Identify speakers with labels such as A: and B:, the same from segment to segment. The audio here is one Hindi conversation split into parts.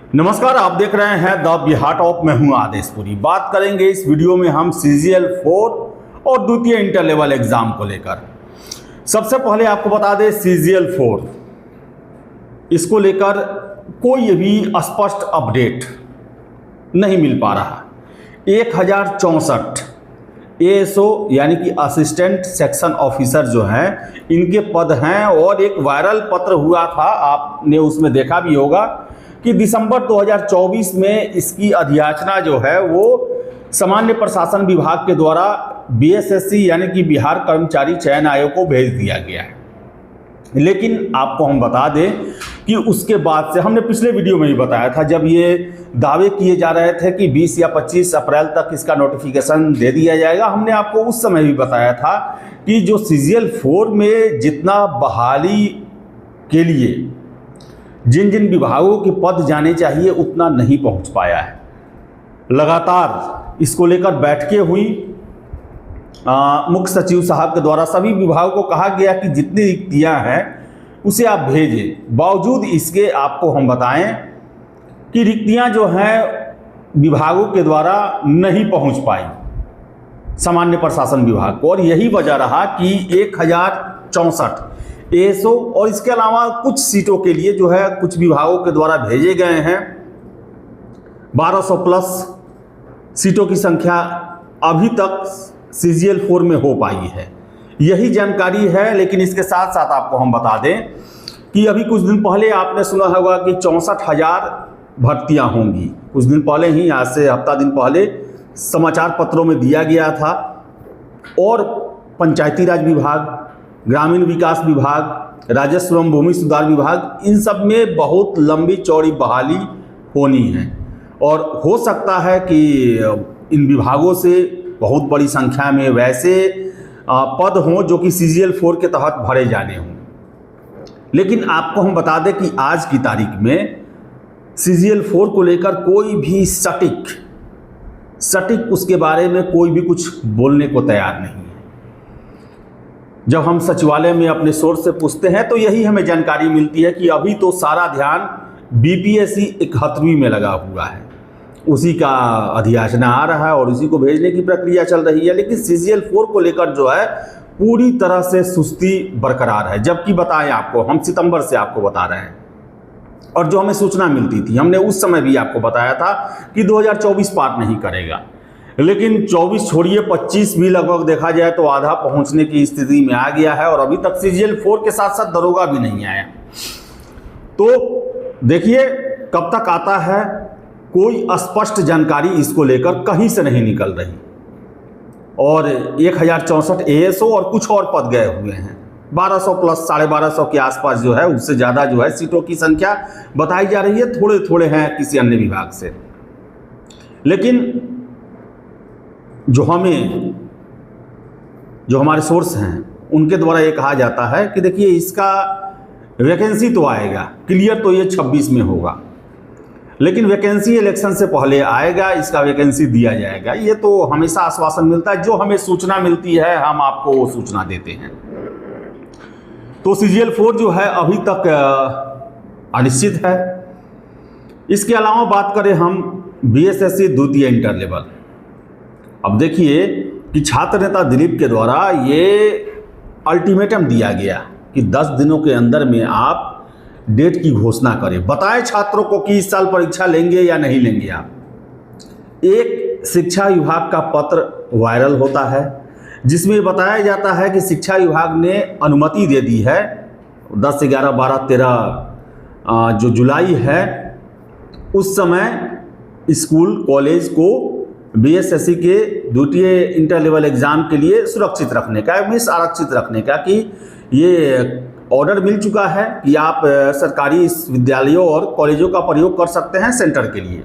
A: नमस्कार, आप देख रहे हैं द बिहार टॉप। मैं हूं आदेशपुरी। बात करेंगे इस वीडियो में हम CGL 4 और द्वितीय इंटर लेवल एग्जाम को लेकर। सबसे पहले आपको बता दें CGL 4 इसको लेकर कोई भी स्पष्ट अपडेट नहीं मिल पा रहा। 1064 ASO यानी कि असिस्टेंट सेक्शन ऑफिसर जो हैं इनके पद हैं और एक वायरल पत्र हुआ था, आपने उसमें देखा भी होगा कि दिसंबर 2024 में इसकी अधियाचना जो है वो सामान्य प्रशासन विभाग के द्वारा BSSC यानी कि बिहार कर्मचारी चयन आयोग को भेज दिया गया है। लेकिन आपको हम बता दें कि उसके बाद से हमने पिछले वीडियो में ही बताया था, जब ये दावे किए जा रहे थे कि 20 या 25 अप्रैल तक इसका नोटिफिकेशन दे दिया जाएगा, हमने आपको उस समय भी बताया था कि जो CGL 4 में जितना बहाली के लिए जिन जिन विभागों के पद जाने चाहिए उतना नहीं पहुंच पाया है। लगातार इसको लेकर बैठकें हुई। मुख्य सचिव साहब के द्वारा सभी विभागों को कहा गया कि जितनी रिक्तियां हैं उसे आप भेजें। बावजूद इसके आपको हम बताएं कि रिक्तियां जो हैं विभागों के द्वारा नहीं पहुंच पाई सामान्य प्रशासन विभाग को, और यही वजह रहा कि 1064 ASO और इसके अलावा कुछ सीटों के लिए जो है कुछ विभागों के द्वारा भेजे गए हैं। 1200 प्लस सीटों की संख्या अभी तक CGL 4 में हो पाई है, यही जानकारी है। लेकिन इसके साथ साथ आपको हम बता दें कि अभी कुछ दिन पहले आपने सुना होगा कि 64,000 भर्तियां होंगी। कुछ दिन पहले ही, आज से हफ्ता दिन पहले समाचार पत्रों में दिया गया था। और पंचायती राज विभाग, ग्रामीण विकास विभाग, राजस्व एवं भूमि सुधार विभाग, इन सब में बहुत लंबी चौड़ी बहाली होनी है और हो सकता है कि इन विभागों से बहुत बड़ी संख्या में वैसे पद हों जो कि CGL 4 के तहत भरे जाने हों। लेकिन आपको हम बता दें कि आज की तारीख में CGL 4 को लेकर कोई भी सटीक उसके बारे में कोई भी कुछ बोलने को तैयार नहीं है। जब हम सचिवालय में अपने सोर्स से पूछते हैं तो यही हमें जानकारी मिलती है कि अभी तो सारा ध्यान BPSC 71वीं में लगा हुआ है, उसी का अधियाचना आ रहा है और उसी को भेजने की प्रक्रिया चल रही है। लेकिन CGL 4 को लेकर जो है पूरी तरह से सुस्ती बरकरार है। जबकि बताएं आपको, हम सितंबर से आपको बता रहे हैं और जो हमें सूचना मिलती थी हमने उस समय भी आपको बताया था कि 2024 पार नहीं करेगा। लेकिन 24 छोड़िए 25 भी लगभग देखा जाए तो आधा पहुंचने की स्थिति में आ गया है और अभी तक CGL 4 के साथ साथ दरोगा भी नहीं आया। तो देखिए कब तक आता है, कोई स्पष्ट जानकारी इसको लेकर कहीं से नहीं निकल रही। और 1064 ASO और कुछ और पद गए हुए हैं। 1200 प्लस 1250 के आसपास जो है, उससे ज़्यादा जो है सीटों की संख्या बताई जा रही है। थोड़े थोड़े हैं किसी अन्य विभाग से। लेकिन जो हमारे सोर्स हैं उनके द्वारा ये कहा जाता है कि देखिए इसका वैकेंसी तो आएगा, क्लियर तो ये 26 में होगा, लेकिन वैकेंसी इलेक्शन से पहले आएगा, इसका वैकेंसी दिया जाएगा। ये तो हमेशा आश्वासन मिलता है। जो हमें सूचना मिलती है हम आपको वो सूचना देते हैं। तो CGL 4 जो है अभी तक अनिश्चित है। इसके अलावा बात करें हम BSSC द्वितीय इंटर लेवल। अब देखिए कि छात्र नेता दिलीप के द्वारा ये अल्टीमेटम दिया गया कि 10 दिनों के अंदर में आप डेट की घोषणा करें, बताएं छात्रों को कि इस साल परीक्षा लेंगे या नहीं लेंगे आप। एक शिक्षा विभाग का पत्र वायरल होता है जिसमें बताया जाता है कि शिक्षा विभाग ने अनुमति दे दी है 10, 11, 12, 13 जो जुलाई है उस समय स्कूल कॉलेज को BSSC के द्वितीय इंटर लेवल एग्जाम के लिए सुरक्षित रखने का, मीन्स आरक्षित रखने का, कि ये ऑर्डर मिल चुका है कि आप सरकारी विद्यालयों और कॉलेजों का प्रयोग कर सकते हैं सेंटर के लिए।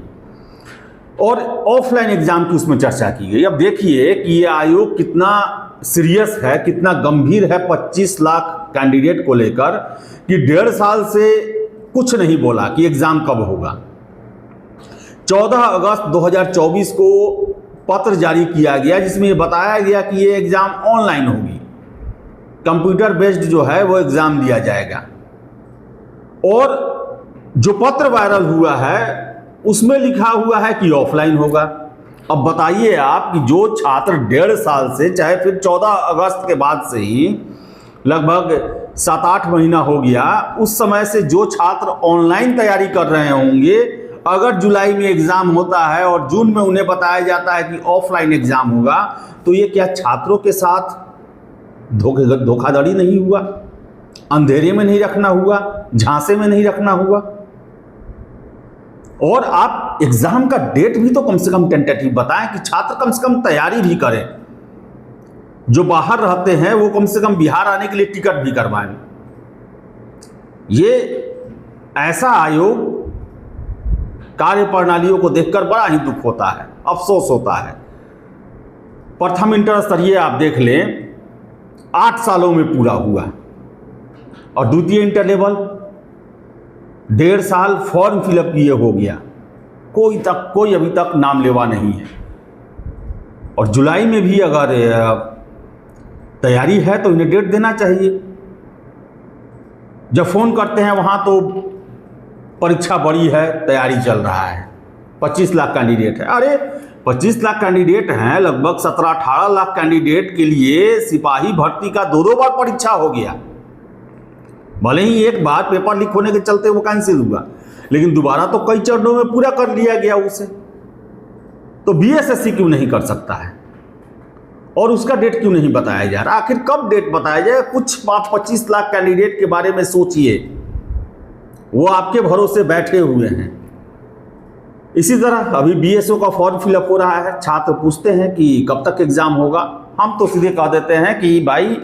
A: और ऑफलाइन एग्जाम की उसमें चर्चा की गई। अब देखिए कि ये आयोग कितना सीरियस है, कितना गंभीर है 25 लाख कैंडिडेट को लेकर, कि 1.5 साल से कुछ नहीं बोला कि एग्जाम कब होगा। 14 अगस्त 2024 को पत्र जारी किया गया जिसमें बताया गया कि ये एग्जाम ऑनलाइन होगी, कंप्यूटर बेस्ड जो है वो एग्जाम दिया जाएगा। और जो पत्र वायरल हुआ है उसमें लिखा हुआ है कि ऑफलाइन होगा। अब बताइए आप कि जो छात्र 1.5 साल से, चाहे फिर 14 अगस्त के बाद से ही लगभग 7-8 महीना हो गया, उस समय से जो छात्र ऑनलाइन तैयारी कर रहे होंगे, अगर जुलाई में एग्ज़ाम होता है और जून में उन्हें बताया जाता है कि ऑफलाइन एग्ज़ाम होगा, तो ये क्या छात्रों के साथ धोखाधड़ी नहीं हुआ? अंधेरे में नहीं रखना हुआ? झांसे में नहीं रखना हुआ? और आप एग्जाम का डेट भी तो कम से कम टेंटेटिव बताएं कि छात्र कम से कम तैयारी भी करें। जो बाहर रहते हैं वो कम से कम बिहार आने के लिए टिकट भी करवाएं। ये ऐसा आयोग कार्य प्रणालियों को देखकर बड़ा ही दुख होता है, अफसोस होता है। प्रथम इंटर स्तरीय आप देख लें 8 सालों में पूरा हुआ, और द्वितीय इंटर लेवल 1.5 साल फॉर्म फिलअप किए हो गया, कोई अभी तक नाम लेवा नहीं है। और जुलाई में भी अगर तैयारी है तो इन्हें डेट देना चाहिए। जब फ़ोन करते हैं वहाँ तो परीक्षा बड़ी है, तैयारी चल रहा है, 25 लाख कैंडिडेट है। अरे 25 लाख कैंडिडेट हैं, लगभग 17-18 लाख कैंडिडेट के लिए सिपाही भर्ती का 2 बार परीक्षा हो गया। भले ही एक बार पेपर लीक होने के चलते वो कैंसिल हुआ, लेकिन दोबारा तो कई चरणों में पूरा कर लिया गया उसे। तो बीएसएससी क्यों नहीं कर सकता है? और उसका डेट क्यों नहीं बताया जा रहा? आखिर कब डेट बताया जाए? कुछ आप 25 लाख कैंडिडेट के बारे में सोचिए, वो आपके भरोसे बैठे हुए हैं। इसी तरह अभी बीएसओ का फॉर्म फिलअप हो रहा है। छात्र पूछते हैं कि कब तक एग्ज़ाम होगा। हम तो सीधे कह देते हैं कि भाई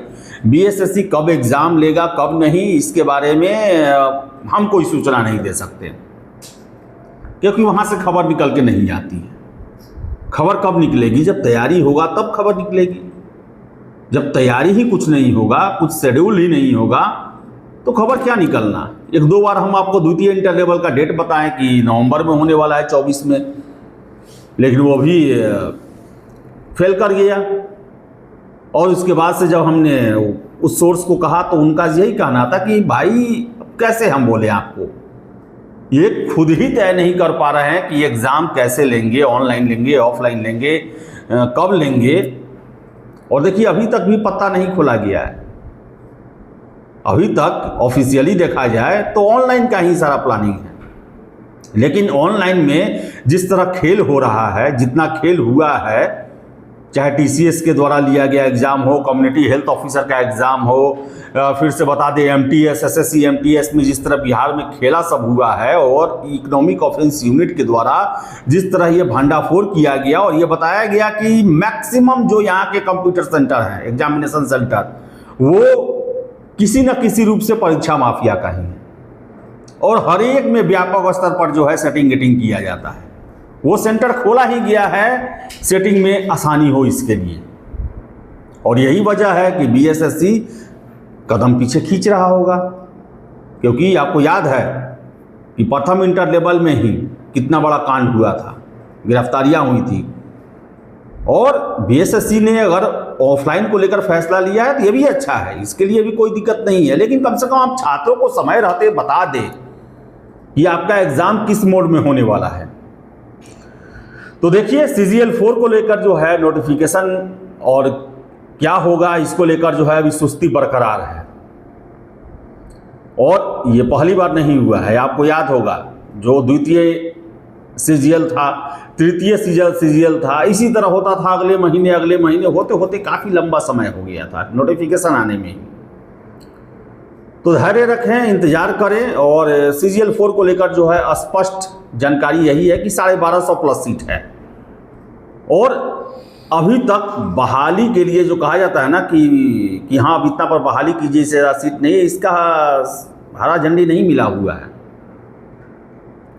A: बीएसएससी कब एग्ज़ाम लेगा कब नहीं, इसके बारे में हम कोई सूचना नहीं दे सकते, क्योंकि वहाँ से खबर निकल के नहीं आती है। खबर कब निकलेगी? जब तैयारी होगा तब खबर निकलेगी। जब तैयारी ही कुछ नहीं होगा, कुछ शेड्यूल ही नहीं होगा, तो खबर क्या निकलना। 1-2 बार हम आपको द्वितीय इंटर लेवल का डेट बताएं कि नवंबर में होने वाला है 24 में, लेकिन वो भी फेल कर गया। और उसके बाद से जब हमने उस सोर्स को कहा तो उनका यही कहना था कि भाई कैसे हम बोले आपको, ये खुद ही तय नहीं कर पा रहे हैं कि एग्ज़ाम कैसे लेंगे, ऑनलाइन लेंगे, ऑफलाइन लेंगे, कब लेंगे। और देखिए अभी तक भी पत्ता नहीं खोला गया है। अभी तक ऑफिशियली देखा जाए तो ऑनलाइन का ही सारा प्लानिंग है, लेकिन ऑनलाइन में जिस तरह खेल हो रहा है, जितना खेल हुआ है, चाहे टीसीएस के द्वारा लिया गया एग्ज़ाम हो, कम्युनिटी हेल्थ ऑफिसर का एग्ज़ाम हो, फिर से बता दें एमटीएस, एसएससी एमटीएस में जिस तरह बिहार में खेला सब हुआ है, और इकोनॉमिक ऑफेंस यूनिट के द्वारा जिस तरह ये भांडाफोड़ किया गया और ये बताया गया कि मैक्सिमम जो यहाँ के कंप्यूटर सेंटर हैं, एग्जामिनेशन सेंटर, वो किसी न किसी रूप से परीक्षा माफिया का ही है, और हर एक में व्यापक स्तर पर जो है सेटिंग गेटिंग किया जाता है। वो सेंटर खोला ही गया है सेटिंग में आसानी हो इसके लिए, और यही वजह है कि बीएसएससी कदम पीछे खींच रहा होगा। क्योंकि आपको याद है कि प्रथम इंटर लेवल में ही कितना बड़ा कांड हुआ था, गिरफ्तारियां हुई थी, और बीएसएससी ने अगर ऑफलाइन को लेकर फैसला लिया है तो ये भी अच्छा है, इसके लिए भी कोई दिक्कत नहीं है। लेकिन कम से कम आप छात्रों को समय रहते बता दें कि आपका एग्ज़ाम किस मोड में होने वाला है। तो देखिए CGL 4 को लेकर जो है नोटिफिकेशन और क्या होगा इसको लेकर जो है अभी सुस्ती बरकरार है, और ये पहली बार नहीं हुआ है। आपको याद होगा जो द्वितीय CGL था, तृतीय CGL था, इसी तरह होता था अगले महीने होते होते काफ़ी लंबा समय हो गया था नोटिफिकेशन आने में ही। तो धैर्य रखें, इंतजार करें। और CGL 4 को लेकर जो है स्पष्ट जानकारी यही है कि 1250 प्लस सीट है, और अभी तक बहाली के लिए जो कहा जाता है ना कि हाँ अब इतना पर बहाली कीजिए, इससे ज़्यादा सीट नहीं है, इसका हरा झंडी नहीं मिला हुआ है।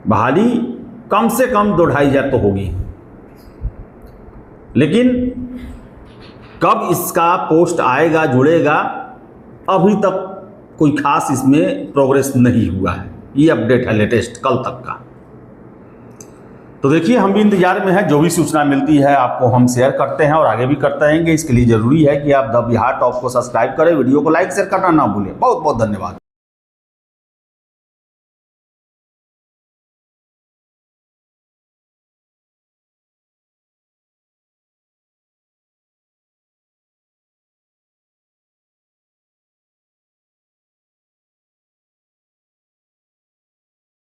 A: बहाली कम से कम 2-2.5 तो होगी, लेकिन कब इसका पोस्ट आएगा, जुड़ेगा, अभी तक कोई खास इसमें प्रोग्रेस नहीं हुआ है। ये अपडेट है लेटेस्ट कल तक का। तो देखिए हम भी इंतजार में हैं, जो भी सूचना मिलती है आपको हम शेयर करते हैं और आगे भी करते रहेंगे। इसके लिए ज़रूरी है कि आप द बिहार टॉप को सब्सक्राइब करें, वीडियो को लाइक शेयर करना ना भूलें। बहुत बहुत धन्यवाद।